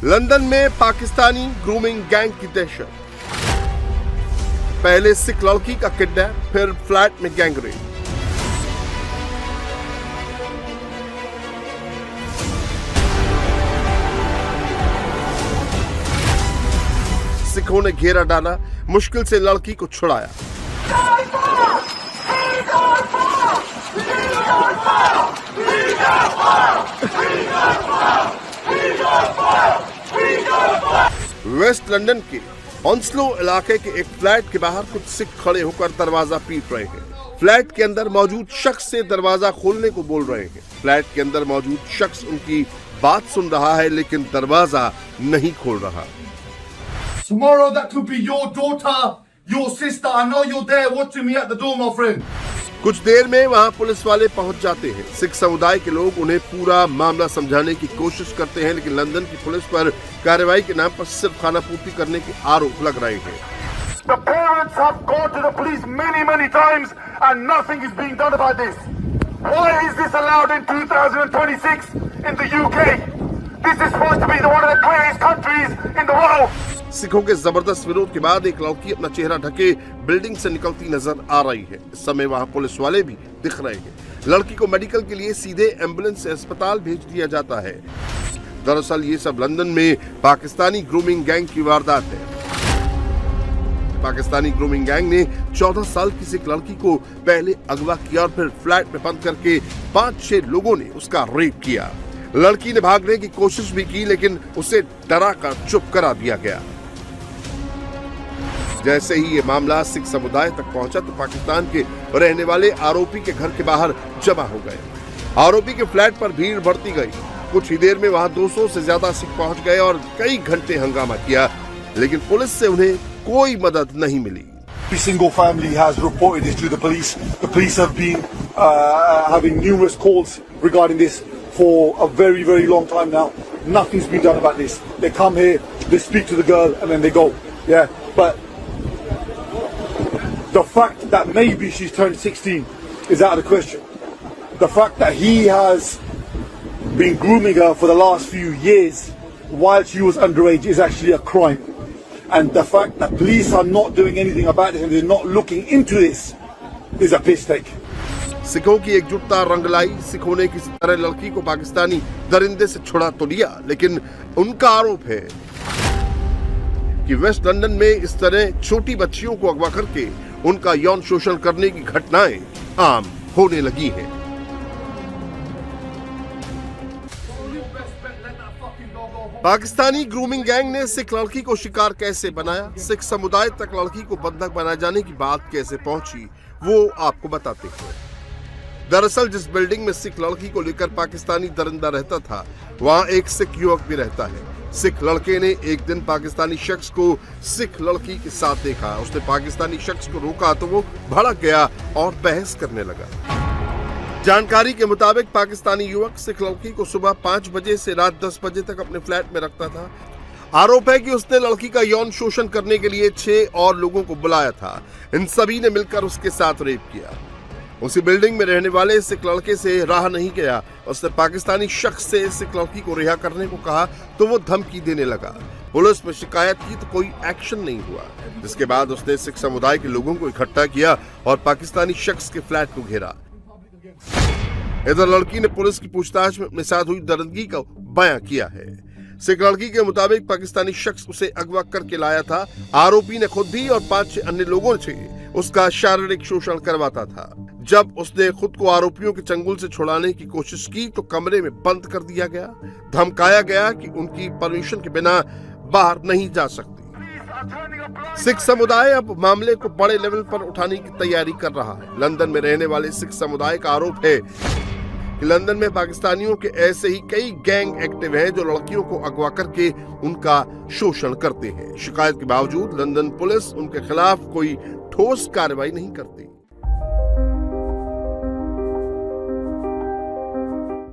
London में Pakistani grooming gang की दहशत। पहले सिख लड़की का किडनैप, फिर फ्लैट में गैंगरेप। सिखों ने घेरा डाला, मुश्किल से लड़की को छुड़ाया। वेस्ट लंदन के ऑन्स्लो इलाके के एक फ्लैट के बाहर कुछ सिख खड़े होकर दरवाजा पीट रहे हैं। फ्लैट के अंदर मौजूद शख्स से दरवाजा खोलने को बोल रहे हैं। फ्लैट के अंदर मौजूद शख्स उनकी बात सुन रहा है, लेकिन दरवाजा नहीं खोल रहा। Tomorrow that could be your daughter, your sister. I know you're there watching me at the door, my friend. कुछ देर में वहां पुलिस वाले पहुंच जाते हैं। सिख समुदाय के लोग उन्हें पूरा मामला समझाने की कोशिश करते हैं, लेकिन लंदन की पुलिस पर कार्रवाई के नाम पर सिर्फ खाना पूर्ति करने के आरोप लग रहे हैं। The parents have gone to the police many times and nothing is being done about this. Why is this allowed in 2026 in the UK? This is supposed to be one of the greatest countries in the world. सिखों के जबरदस्त विरोध के बाद एक लड़की अपना चेहरा ढके बिल्डिंग से निकलती नजर आ रही है। इस समय वहां पुलिस वाले भी दिख रहे हैं। लड़की को मेडिकल के लिए सीधे एम्बुलेंस से अस्पताल भेज दिया जाता है। दरअसल ये सब लंदन में पाकिस्तानी ग्रूमिंग गैंग की वारदात है। पाकिस्तानी ग्रूमिंग गैंग ने 14 साल की सिख लड़की को पहले अगवा किया और फिर फ्लैट में बंद करके 5-6 लोगों ने उसका रेप किया। लड़की ने भागने की कोशिश भी की, लेकिन उसे डराकर चुप करा दिया गया। जैसे ही ये मामला सिख समुदाय तक पहुंचा तो पाकिस्तान के रहने वाले आरोपी के घर के बाहर जमा हो गए। आरोपी के फ्लैट पर भीड़ बढ़ती गई। कुछ ही देर में वहां 200 से ज्यादा सिख पहुंच गए और कई घंटे हंगामा किया, लेकिन पुलिस से उन्हें कोई मदद नहीं मिली। Every single family has reported this to the police. The police have been having numerous calls regarding this for a very long time now. Nothing's been done about this. They come here, they speak to the girl, and then they go. Yeah, but the fact that maybe she's turned 16 is out of the question. The fact that he has been grooming her for the last few years while she was underage is actually a crime. And the fact that police are not doing anything about this and they're not looking into this is a piss take. सिखों की एकजुटता रंग लाई। सिखों ने किसी तरह लड़की को पाकिस्तानी दरिंदे से छुड़ा तो लिया, लेकिन उनका आरोप है कि वेस्ट लंदन में इस तरह छोटी बच्चियों को अगवा करके उनका यौन शोषण करने की घटनाएं आम होने लगी हैं। पाकिस्तानी ग्रूमिंग गैंग ने सिख लड़की को शिकार कैसे बनाया, सिख समुदाय तक लड़की को बंधक बनाए जाने की बात कैसे पहुंची, वो आपको बताते हैं। दरअसल जिस बिल्डिंग में सिख लड़की को लेकर पाकिस्तानी दरिंदा रहता था, वहां एक सिख युवक भी रहता है। सिख लड़के ने एक दिन पाकिस्तानी शख्स को सिख लड़की के साथ देखा। उसने पाकिस्तानी शख्स को रोका तो वो भड़क गया और बहस करने लगा। जानकारी के मुताबिक पाकिस्तानी युवक सिख लड़की को सुबह 5 बजे से रात 10 बजे तक अपने फ्लैट में रखता था। आरोप है कि उसने लड़की का यौन शोषण करने के लिए 6 और लोगों को बुलाया था। इन सभी ने मिलकर उसके साथ रेप किया। उसी बिल्डिंग में रहने वाले सिख लड़के से रहा नहीं गया। उसने पाकिस्तानी शख्स से सिख लड़की को रिहा करने को कहा तो वो धमकी देने लगा। पुलिस में शिकायत की तो कोई एक्शन नहीं हुआ, जिसके बाद उसने सिख समुदाय के लोगों को इकट्ठा किया और पाकिस्तानी शख्स के फ्लैट को घेरा। इधर लड़की ने पुलिस की पूछताछ में अपने साथ हुई दरिंदगी का बयां किया है। सिख लड़की के मुताबिक पाकिस्तानी शख्स उसे अगवा करके लाया था। आरोपी ने खुद भी और 5-6 अन्य लोगों से उसका शारीरिक शोषण करवाता था। जब उसने खुद को आरोपियों के चंगुल से छुड़ाने की कोशिश की तो कमरे में बंद कर दिया गया। धमकाया गया कि उनकी परमिशन के बिना बाहर नहीं जा सकती। सिख समुदाय अब मामले को बड़े लेवल पर उठाने की तैयारी कर रहा है। लंदन में रहने वाले सिख समुदाय का आरोप है कि लंदन में पाकिस्तानियों के ऐसे ही कई गैंग एक्टिव हैं जो लड़कियों को अगवा करके उनका शोषण करते हैं। शिकायत के बावजूद लंदन पुलिस उनके खिलाफ कोई ठोस कार्रवाई नहीं करती।